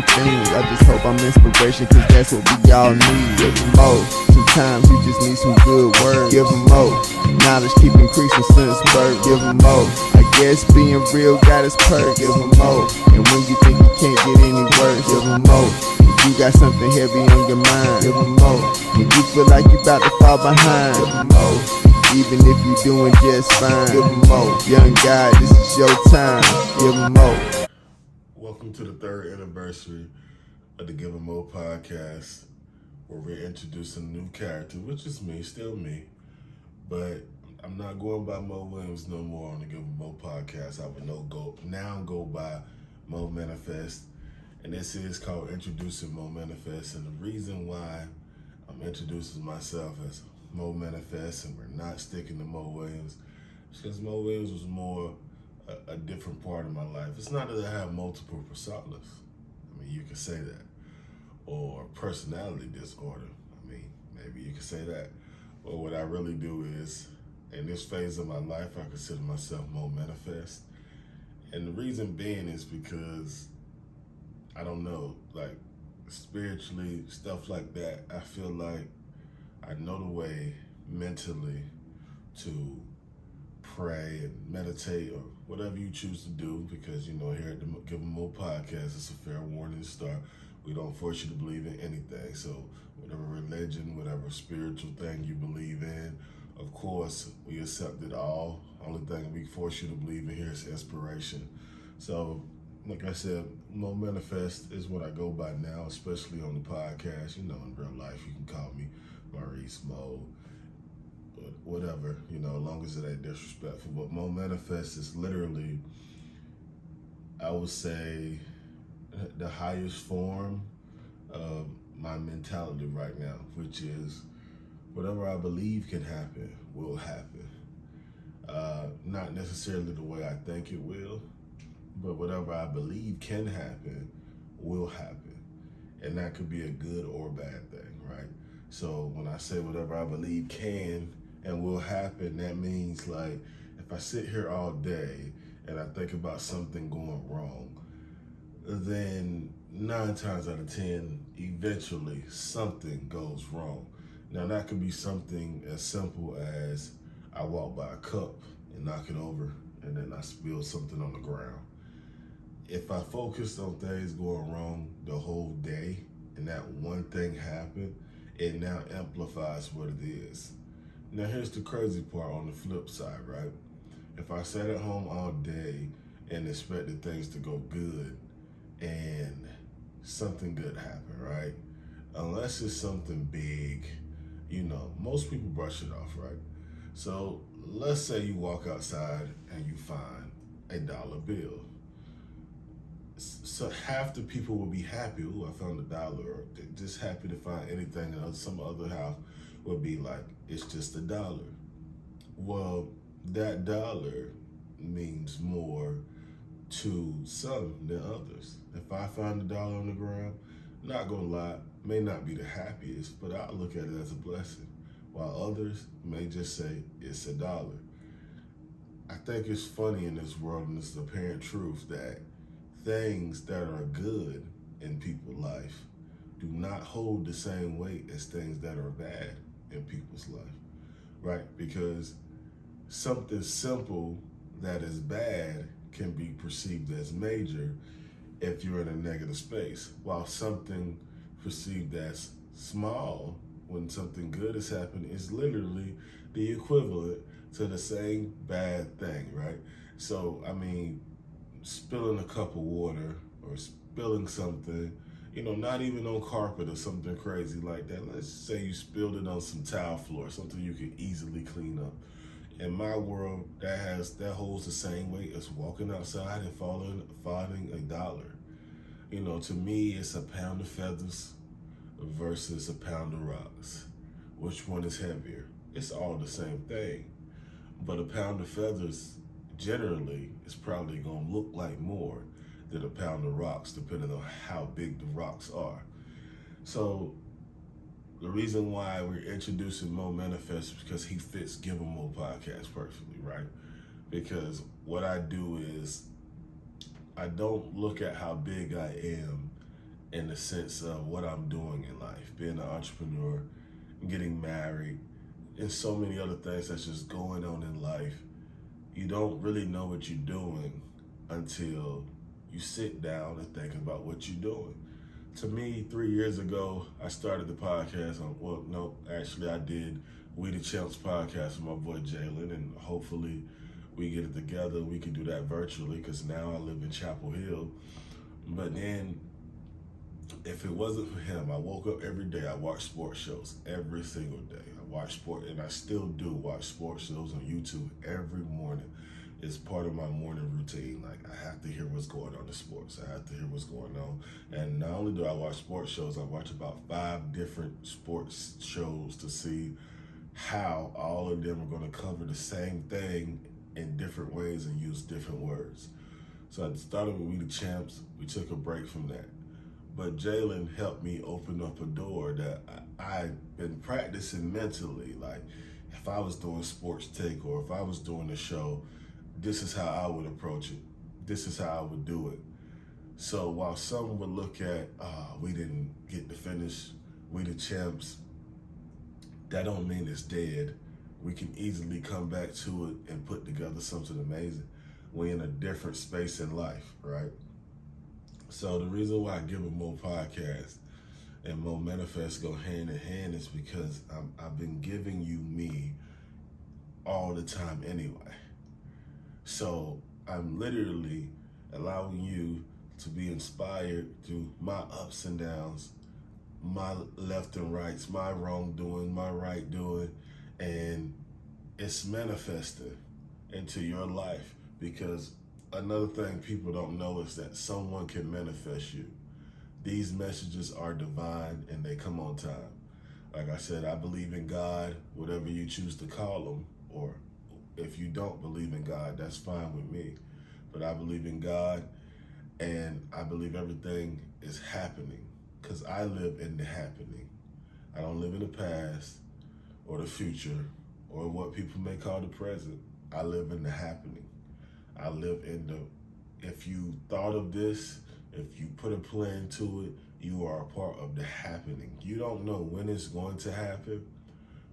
same thing. I just hope I'm inspiration, cause that's what we all need. Give them more. Sometimes you just need some good words. Give them more. Knowledge keep increasing since birth. Give them more. I guess being real got its perk. Give them more. And when you think you can't get any worse, give them more. If you got something heavy on your mind, give them more. When you feel like you about to fall behind, give them more. Even if you doing just fine, give them more. Young guy, this is your time. Give them more. Welcome to the 3rd anniversary of the GivemoPodcast, where we're introducing a new character, which is me, still me. But I'm not going by Mo Williams no more on the GivemoPodcast. I would now go by MoManifest, and this is called Introducing MoManifest. And the reason why I'm introducing myself as MoManifest and we're not sticking to Mo Williams is because Mo Williams was more a different part of my life. It's not that I have multiple personas. I mean, you could say that. Or personality disorder. I mean, maybe you could say that. But what I really do is, in this phase of my life, I consider myself MoManifest. And the reason being is because, I don't know, like spiritually, stuff like that, I feel like I know the way mentally to pray and meditate or whatever you choose to do, because here at the GivemoPodcast, it's a fair warning to start. We don't force you to believe in anything. So whatever religion, whatever spiritual thing you believe in, of course, we accept it all. Only thing we force you to believe in here is inspiration. So, like I said, MoManifest is what I go by now, especially on the podcast. In real life, you can call me Maurice, Mo, whatever, as long as it ain't disrespectful. But MoManifest is literally, I would say, the highest form of my mentality right now, which is whatever I believe can happen will happen. Not necessarily the way I think it will, but whatever I believe can happen will happen. And that could be a good or bad thing, right? So when I say whatever I believe can and will happen, that means like if I sit here all day and I think about something going wrong, then 9 times out of 10, eventually something goes wrong. Now that could be something as simple as I walk by a cup and knock it over and then I spill something on the ground. If I focused on things going wrong the whole day and that one thing happened, it now amplifies what it is. Now here's the crazy part on the flip side, right? If I sat at home all day and expected things to go good and something good happened, right? Unless it's something big, most people brush it off, right? So let's say you walk outside and you find a dollar bill. So half the people will be happy, ooh, I found $1, or they're just happy to find anything, and some other house would be like, it's just $1. Well, that dollar means more to some than others. If I find $1 on the ground, not gonna lie, may not be the happiest, but I look at it as a blessing, while others may just say it's $1. I think it's funny in this world, and it's the apparent truth, that things that are good in people's life do not hold the same weight as things that are bad in people's life, right? Because something simple that is bad can be perceived as major if you're in a negative space, while something perceived as small when something good has happened is literally the equivalent to the same bad thing, right? So, I mean, spilling a cup of water or spilling something, not even on carpet or something crazy like that. Let's say you spilled it on some tile floor, something you could easily clean up. In my world, that holds the same weight as walking outside and finding $1. To me, it's a pound of feathers versus a pound of rocks. Which one is heavier? It's all the same thing. But a pound of feathers generally is probably gonna look like more than a pound of rocks, depending on how big the rocks are. So the reason why we're introducing MoManifest is because he fits GivemoPodcast perfectly, right? Because what I do is I don't look at how big I am in the sense of what I'm doing in life, being an entrepreneur, getting married, and so many other things that's just going on in life. You don't really know what you're doing until you sit down and think about what you're doing. To me, 3 years ago, I started the podcast I did We the Champs podcast with my boy Jalen, and hopefully we get it together. We can do that virtually because now I live in Chapel Hill. But then, if it wasn't for him, I woke up every day. I watch sports shows every single day. I watch sport, and I still do watch sports shows on YouTube every morning. It's part of my morning routine. Like, I have to hear what's going on in sports. I have to hear what's going on. And not only do I watch sports shows, I watch about 5 different sports shows to see how all of them are going to cover the same thing in different ways and use different words. So I started with We the Champs. We took a break from that. But Jalen helped me open up a door that I've been practicing mentally. Like, if I was doing Sports Take or if I was doing a show, this is how I would approach it. This is how I would do it. So while some would look at, we didn't get to finish We the Champs, that don't mean it's dead. We can easily come back to it and put together something amazing. We're in a different space in life, right? So the reason why GivemoPodcast and MoManifest go hand in hand is because I've been giving you me all the time anyway. So I'm literally allowing you to be inspired through my ups and downs, my left and rights, my wrongdoing, my right doing, and it's manifested into your life. Because another thing people don't know is that someone can manifest you. These messages are divine and they come on time. Like I said, I believe in God, whatever you choose to call him, or if you don't believe in God, that's fine with me. But I believe in God, and I believe everything is happening because I live in the happening. I don't live in the past or the future or what people may call the present. I live in the happening. I live in if you thought of this, if you put a plan to it, you are a part of the happening. You don't know when it's going to happen,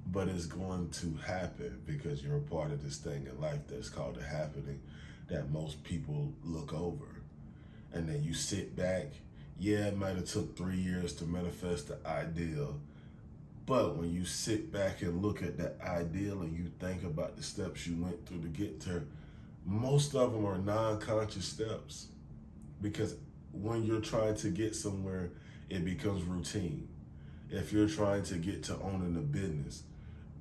but it's going to happen because you're a part of this thing in life that's called the happening that most people look over. And then you sit back. Yeah, it might have took 3 years to manifest the ideal, but when you sit back and look at that ideal and you think about the steps you went through to get there, most of them are non-conscious steps, because when you're trying to get somewhere, it becomes routine. If you're trying to get to owning a business,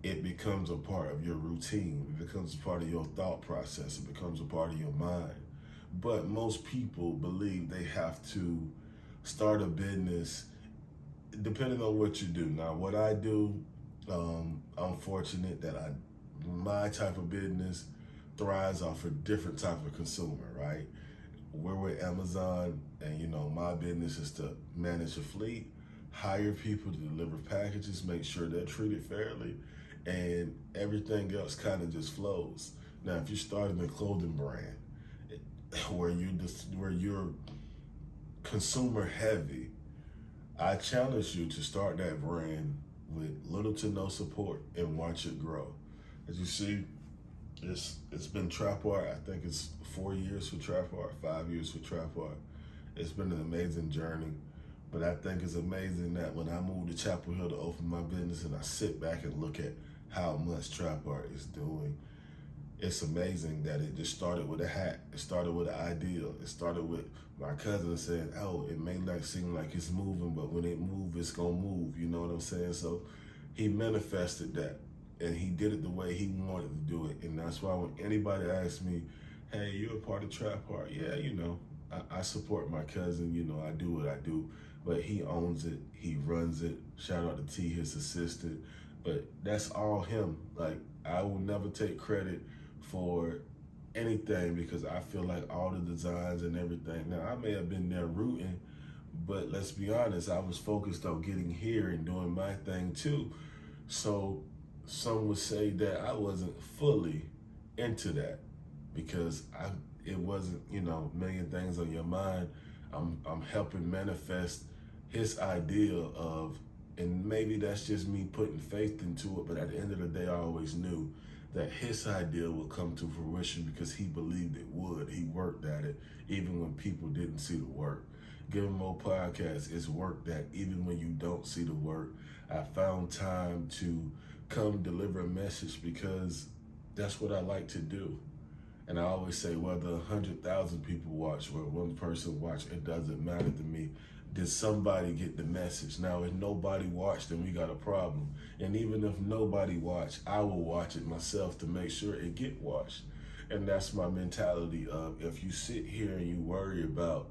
it becomes a part of your routine. It becomes a part of your thought process. It becomes a part of your mind. But most people believe they have to start a business depending on what you do. Now, what I do, I'm fortunate that my type of business thrives off a different type of consumer, right? We're with Amazon, and my business is to manage a fleet, hire people to deliver packages, make sure they're treated fairly, and everything else kind of just flows. Now, if you're starting a clothing brand where you're consumer heavy, I challenge you to start that brand with little to no support and watch it grow. As you see, it's been trap art. I think it's 4 years for trap art, 5 years for trap art. It's been an amazing journey, but I think it's amazing that when I moved to Chapel Hill to open my business and I sit back and look at how much trap art is doing, it's amazing that it just started with a hat. It started with an ideal. It started with my cousin saying, oh, it may not seem like it's moving, but when it moves, it's gonna move. You know what I'm saying? So he manifested that, and he did it the way he wanted to do it. And that's why when anybody asks me, hey, you're a part of trap art? Yeah, I support my cousin. I do what I do, but he owns it. He runs it. Shout out to T, his assistant. But that's all him. Like, I will never take credit for anything because I feel like all the designs and everything. Now, I may have been there rooting, but let's be honest, I was focused on getting here and doing my thing too. So some would say that I wasn't fully into that because it wasn't, million things on your mind. I'm helping manifest his ideal of, and maybe that's just me putting faith into it, but at the end of the day, I always knew that his ideal would come to fruition because he believed it would. He worked at it even when people didn't see the work. GivemoPodcast is work that even when you don't see the work, I found time to come deliver a message because that's what I like to do. And I always say, whether 100,000 people watch or one person watch, it doesn't matter to me. Did somebody get the message? Now, if nobody watched, then we got a problem. And even if nobody watched, I will watch it myself to make sure it get watched. And that's my mentality of, if you sit here and you worry about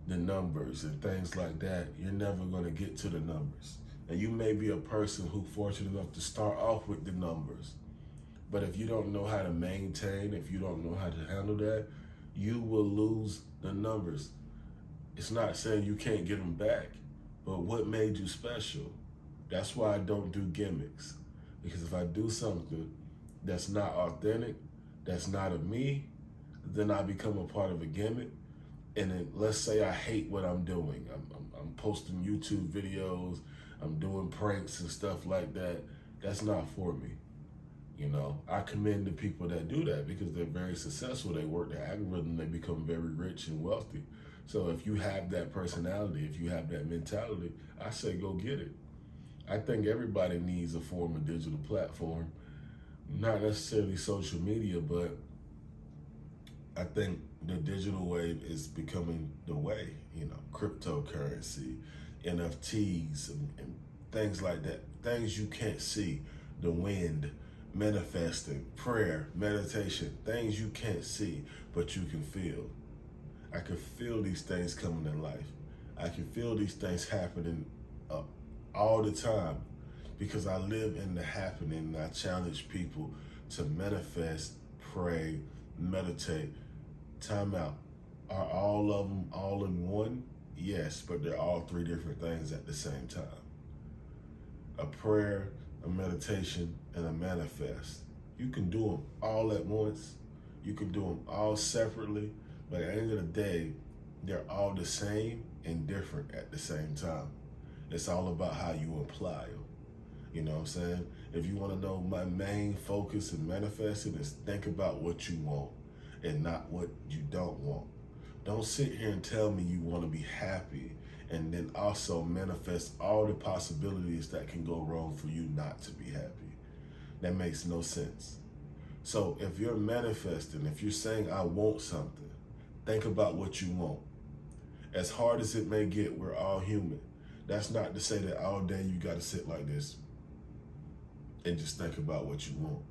the numbers and things like that, you're never going to get to the numbers. And you may be a person who's fortunate enough to start off with the numbers. But if you don't know how to maintain, if you don't know how to handle that, you will lose the numbers. It's not saying you can't get them back, but what made you special? That's why I don't do gimmicks. Because if I do something that's not authentic, that's not of me, then I become a part of a gimmick. And then let's say I hate what I'm doing. I'm posting YouTube videos, I'm doing pranks and stuff like that. That's not for me. You know, I commend the people that do that because they're very successful. They work their algorithm, they become very rich and wealthy. So if you have that personality, if you have that mentality, I say go get it. I think everybody needs a form of digital platform, not necessarily social media, but I think the digital wave is becoming the way, you know, cryptocurrency, NFTs, and things like that. Things you can't see, the wind, manifesting, prayer, meditation, things you can't see, but you can feel. I can feel these things coming in life. I can feel these things happening all the time because I live in the happening, and I challenge people to manifest, pray, meditate. Time out. Are all of them all in one? Yes, but they're all three different things at the same time. A prayer, a meditation, and a manifest. You can do them all at once. You can do them all separately, but at the end of the day, they're all the same and different at the same time. It's all about how you apply them. You know what I'm saying? If you want to know, my main focus in manifesting is think about what you want and not what you don't want. Don't sit here and tell me you want to be happy and then also manifest all the possibilities that can go wrong for you not to be happy. That makes no sense. So if you're manifesting, if you're saying I want something, think about what you want. As hard as it may get, we're all human. That's not to say that all day you got to sit like this and just think about what you want.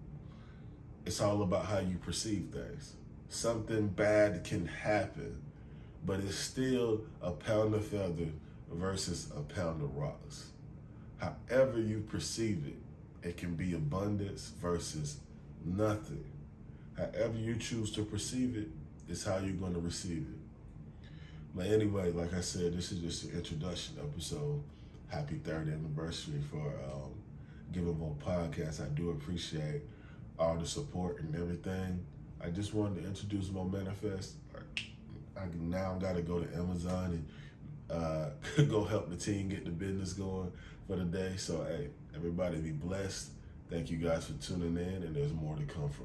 It's all about how you perceive things. Something bad can happen, but it's still a pound of feather versus a pound of rocks. However you perceive it, it can be abundance versus nothing. However you choose to perceive it is how you're going to receive it. But anyway, like I said, this is just an introduction episode. Happy 3rd anniversary for GivemoPodcast. I do appreciate all the support and everything. I just wanted to introduce MoManifest. I now got to go to Amazon and go help the team get the business going for the day. So, hey, everybody be blessed. Thank you guys for tuning in, and there's more to come from.